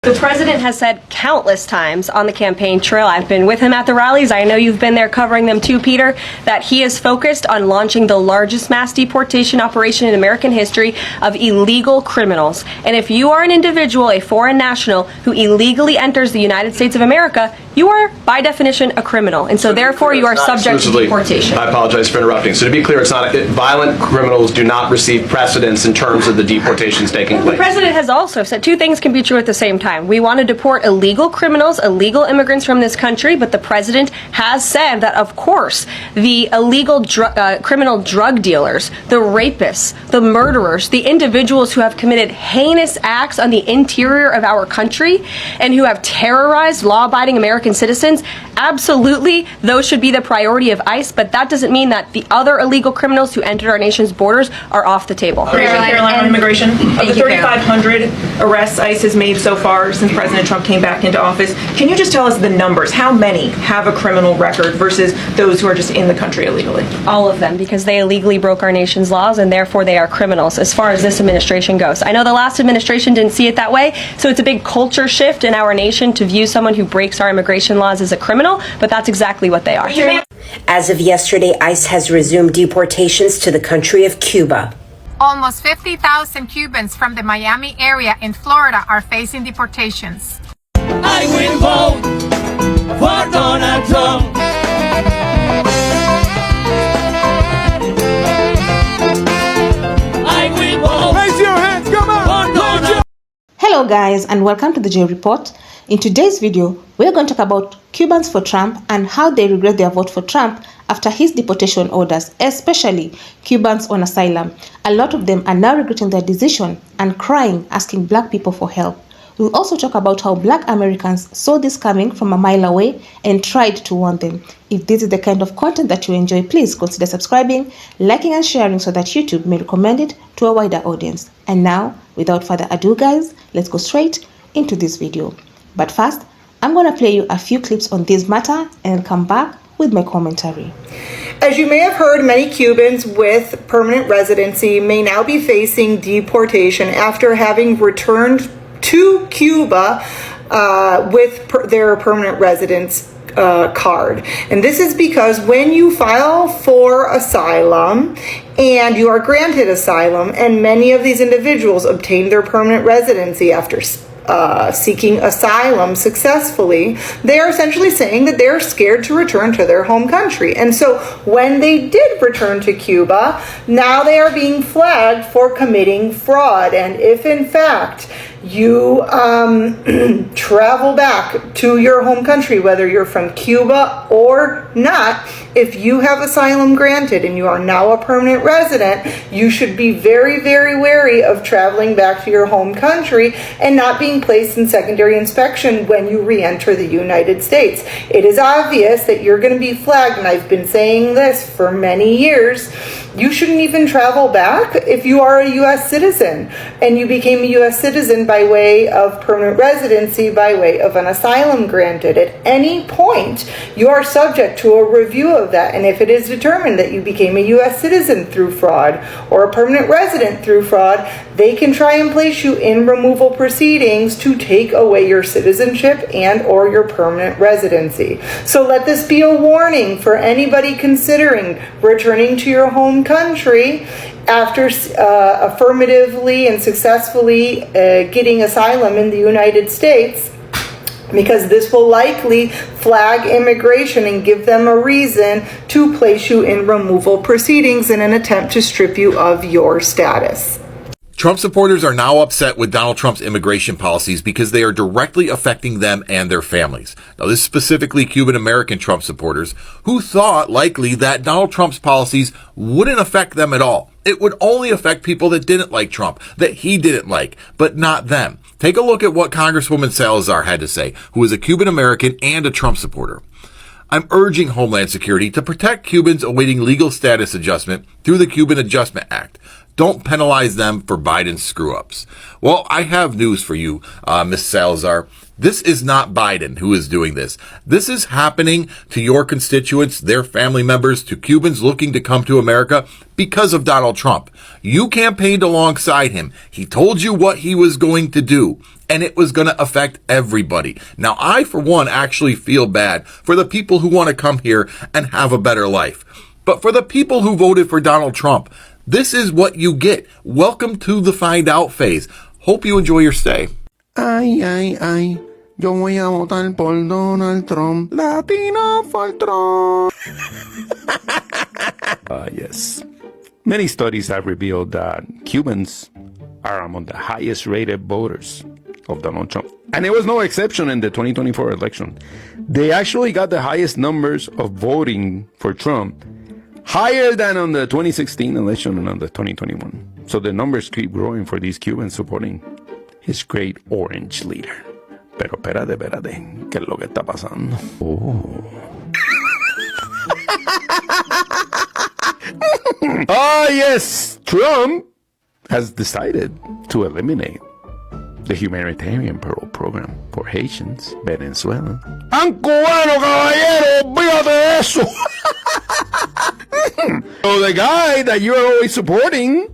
The president has said countless times on the campaign trail, I've been with him at the rallies, I know you've been there covering them too, Peter, that he is focused on launching the largest mass deportation operation in American history of illegal criminals. And if you are an individual, a foreign national, who illegally enters the United States of America, you are, by definition, a criminal. And so therefore, you are subject to deportation. I apologize for interrupting. So to be clear, it's not violent criminals do not receive precedence in terms of the deportations taking place. The president has also said two things can be true at the same time. We want to deport illegal criminals, illegal immigrants from this country, but the president has said that, of course, the illegal criminal drug dealers, the rapists, the murderers, the individuals who have committed heinous acts on the interior of our country and who have terrorized law-abiding American citizens, absolutely, those should be the priority of ICE, but that doesn't mean that the other illegal criminals who entered our nation's borders are off the table. Caroline, on immigration, of the 3,500 arrests ICE has made so far since President Trump came back into office, can you just tell us the numbers? How many have a criminal record versus those who are just in the country illegally? All of them, because they illegally broke our nation's laws and therefore they are criminals as far as this administration goes. I know the last administration didn't see it that way, so it's a big culture shift in our nation to view someone who breaks our immigration laws as a criminal, but that's exactly what they are. As of yesterday, ICE has resumed deportations to the country of Cuba. Almost 50,000 Cubans from the Miami area in Florida are facing deportations. I will vote for Donald Trump. I will vote. Raise your hands, come on. Hello guys, and welcome to the J Report. In today's video, we're going to talk about Cubans for Trump and how they regret their vote for Trump after his deportation orders, especially Cubans on asylum. A lot of them are now regretting their decision and crying, asking black people for help. We'll also talk about how black Americans saw this coming from a mile away and tried to warn them. If this is the kind of content that you enjoy, please consider subscribing, liking and sharing so that YouTube may recommend it to a wider audience. And now, without further ado guys, let's go straight into this video. But first, I'm going to play you a few clips on this matter and come back with my commentary. As you may have heard, many Cubans with permanent residency may now be facing deportation after having returned to Cuba with their permanent residence card. And this is because when you file for asylum and you are granted asylum, and many of these individuals obtain their permanent residency after seeking asylum successfully, they are essentially saying that they're scared to return to their home country. And so when they did return to Cuba, now they are being flagged for committing fraud. And if in fact you travel back to your home country, whether you're from Cuba or not, if you have asylum granted and you are now a permanent resident, you should be very, very wary of traveling back to your home country and not being placed in secondary inspection when you re-enter the United States. It is obvious that you're going to be flagged, and I've been saying this for many years. You shouldn't even travel back if you are a U.S. citizen and you became a U.S. citizen by way of permanent residency, by way of an asylum granted. At any point, you are subject to a review of that. And if it is determined that you became a U.S. citizen through fraud or a permanent resident through fraud, they can try and place you in removal proceedings to take away your citizenship and or your permanent residency. So let this be a warning for anybody considering returning to your home country after affirmatively and successfully getting asylum in the United States, because this will likely flag immigration and give them a reason to place you in removal proceedings in an attempt to strip you of your status. Trump supporters are now upset with Donald Trump's immigration policies because they are directly affecting them and their families. Now, this is specifically Cuban American Trump supporters who thought likely that Donald Trump's policies wouldn't affect them at all. It would only affect people that didn't like Trump, that he didn't like, but not them. Take a look at what Congresswoman Salazar had to say, who is a Cuban American and a Trump supporter. I'm urging Homeland Security to protect Cubans awaiting legal status adjustment through the Cuban Adjustment Act. Don't penalize them for Biden's screw-ups. Well, I have news for you, Ms. Salazar. This is not Biden who is doing this. This is happening to your constituents, their family members, to Cubans looking to come to America because of Donald Trump. You campaigned alongside him. He told you what he was going to do, and it was going to affect everybody. Now, I, for one, actually feel bad for the people who want to come here and have a better life. But for the people who voted for Donald Trump, this is what you get. Welcome to the find out phase. Hope you enjoy your stay. Ay, ay, ay, yo voy a votar por Donald Trump, latino for Trump. Yes. Many studies have revealed that Cubans are among the highest rated voters of Donald Trump. And it was no exception in the 2024 election. They actually got the highest numbers of voting for Trump, higher than on the 2016 election and on the 2021. So the numbers keep growing for these Cubans supporting his great orange leader. Pero espérate, ¿qué es lo que está pasando? Oh, yes, Trump has decided to eliminate the humanitarian parole program for Haitians, Venezuelans. ¡An cubano, caballero! ¡Olvídate de eso! So the guy that you're always supporting,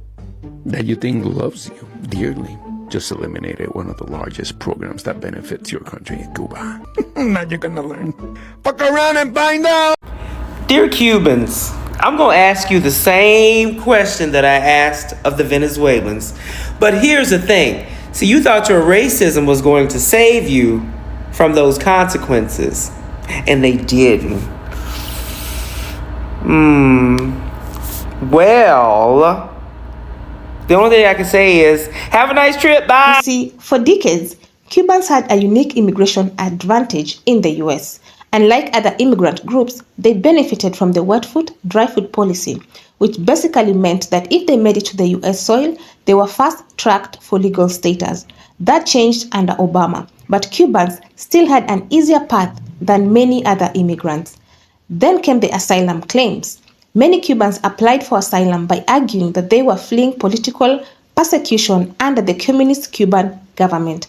that you think loves you dearly, just eliminated one of the largest programs that benefits your country in Cuba. Now you're gonna learn. Fuck around and find out! Dear Cubans, I'm gonna ask you the same question that I asked of the Venezuelans. But here's the thing. See, you thought your racism was going to save you from those consequences, and they didn't. Well, the only thing I can say is, have a nice trip, bye! You see, for decades, Cubans had a unique immigration advantage in the US. And like other immigrant groups, they benefited from the wet foot, dry foot policy, which basically meant that if they made it to the US soil, they were fast-tracked for legal status. That changed under Obama, but Cubans still had an easier path than many other immigrants. Then came the asylum claims. Many Cubans applied for asylum by arguing that they were fleeing political persecution under the communist Cuban government.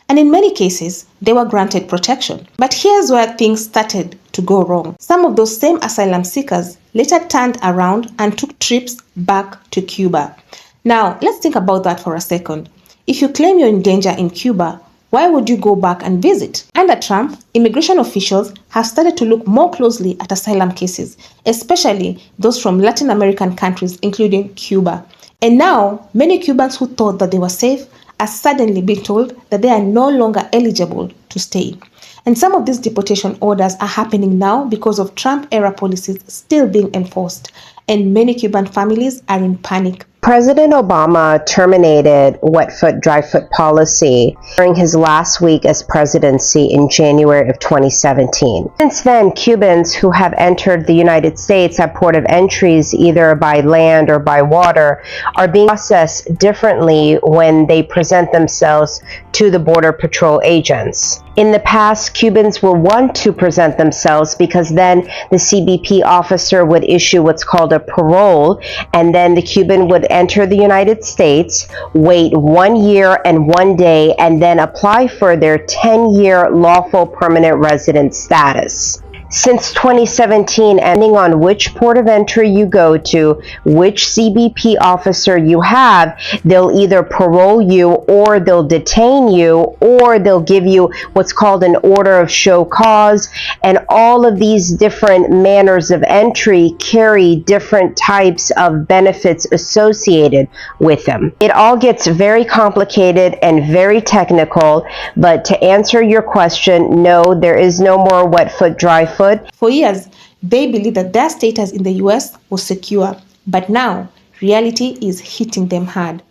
And in many cases, they were granted protection. But here's where things started to go wrong. Some of those same asylum seekers later turned around and took trips back to Cuba. Now, let's think about that for a second. If you claim you're in danger in Cuba, why would you go back and visit? Under Trump, immigration officials have started to look more closely at asylum cases, especially those from Latin American countries, including Cuba. And now, many Cubans who thought that they were safe are suddenly being told that they are no longer eligible to stay. And some of these deportation orders are happening now because of Trump-era policies still being enforced. And many Cuban families are in panic. President Obama terminated wet foot, dry foot policy during his last week as presidency in January of 2017. Since then, Cubans who have entered the United States at port of entries either by land or by water are being processed differently when they present themselves to the Border Patrol agents. In the past, Cubans will want to present themselves because then the CBP officer would issue what's called a parole, and then the Cuban would enter the United States, wait 1 year and 1 day, and then apply for their 10-year lawful permanent resident status. Since 2017, depending on which port of entry you go to, which CBP officer you have, they'll either parole you or they'll detain you or they'll give you what's called an order of show cause. And all of these different manners of entry carry different types of benefits associated with them. It all gets very complicated and very technical, but to answer your question, no, there is no more wet foot, dry foot. For years, they believed that their status in the US was secure, but now reality is hitting them hard.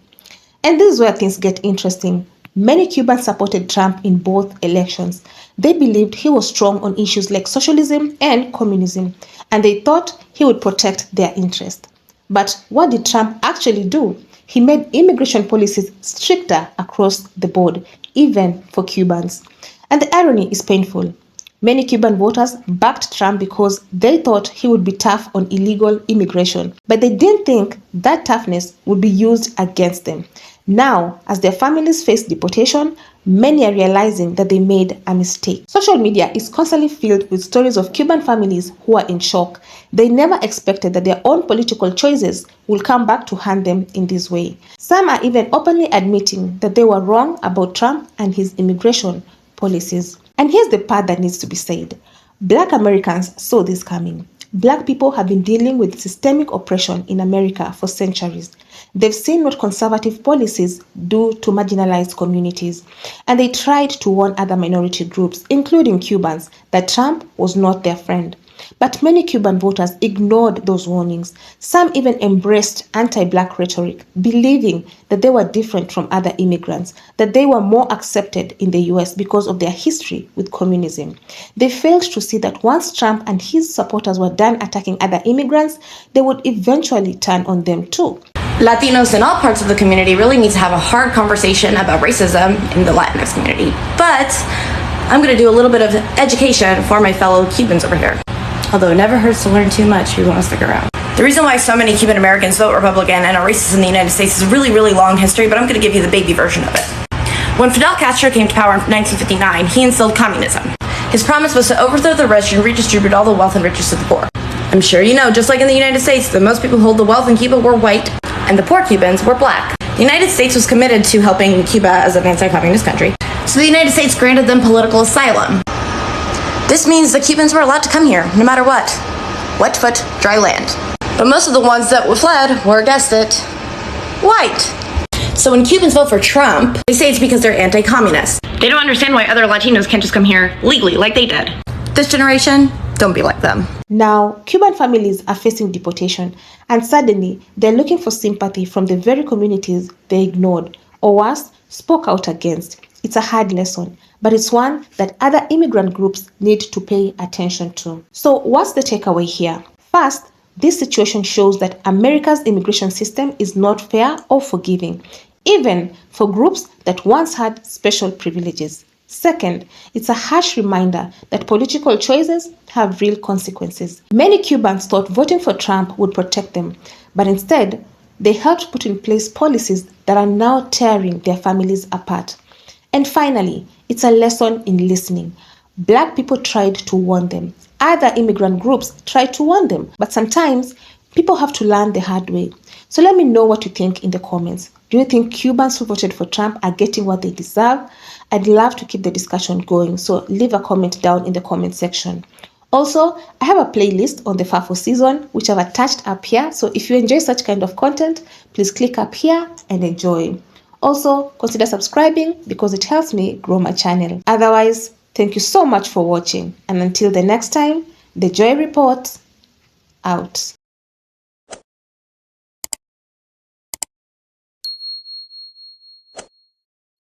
And this is where things get interesting. Many Cubans supported Trump in both elections. They believed he was strong on issues like socialism and communism, and they thought he would protect their interest. But what did Trump actually do? He made immigration policies stricter across the board, even for Cubans. And the irony is painful. Many Cuban voters backed Trump because they thought he would be tough on illegal immigration, but they didn't think that toughness would be used against them. Now, as their families face deportation, many are realizing that they made a mistake. Social media is constantly filled with stories of Cuban families who are in shock. They never expected that their own political choices will come back to haunt them in this way. Some are even openly admitting that they were wrong about Trump and his immigration policies. And here's the part that needs to be said. Black Americans saw this coming. Black people have been dealing with systemic oppression in America for centuries. They've seen what conservative policies do to marginalized communities, and they tried to warn other minority groups, including Cubans, that Trump was not their friend. But many Cuban voters ignored those warnings. Some even embraced anti-black rhetoric, believing that they were different from other immigrants, that they were more accepted in the US because of their history with communism. They failed to see that once Trump and his supporters were done attacking other immigrants, they would eventually turn on them too. Latinos in all parts of the community really need to have a hard conversation about racism in the Latinx community. But I'm going to do a little bit of education for my fellow Cubans over here. Although it never hurts to learn too much if you want to stick around. The reason why so many Cuban Americans vote Republican and are racist in the United States is a really, really long history, but I'm going to give you the baby version of it. When Fidel Castro came to power in 1959, he instilled communism. His promise was to overthrow the rich and redistribute all the wealth and riches to the poor. I'm sure you know, just like in the United States, that most people who hold the wealth in Cuba were white, and the poor Cubans were black. The United States was committed to helping Cuba as an anti-communist country, so the United States granted them political asylum. This means the Cubans were allowed to come here, no matter what. Wet foot, dry land. But most of the ones that fled were, guessed it, white. So when Cubans vote for Trump, they say it's because they're anti-communist. They don't understand why other Latinos can't just come here legally like they did. This generation, don't be like them. Now, Cuban families are facing deportation, and suddenly they're looking for sympathy from the very communities they ignored, or worse, spoke out against. It's a hard lesson, but it's one that other immigrant groups need to pay attention to. So what's the takeaway here? First, this situation shows that America's immigration system is not fair or forgiving, even for groups that once had special privileges. Second, it's a harsh reminder that political choices have real consequences. Many Cubans thought voting for Trump would protect them, but instead, they helped put in place policies that are now tearing their families apart. And finally, it's a lesson in listening. Black people tried to warn them. Other immigrant groups tried to warn them. But sometimes, people have to learn the hard way. So let me know what you think in the comments. Do you think Cubans who voted for Trump are getting what they deserve? I'd love to keep the discussion going, so leave a comment down in the comment section. Also, I have a playlist on the FAFO season, which I've attached up here. So if you enjoy such kind of content, please click up here and enjoy. Also, consider subscribing because it helps me grow my channel. Otherwise, thank you so much for watching. And until the next time, the Joy Report out.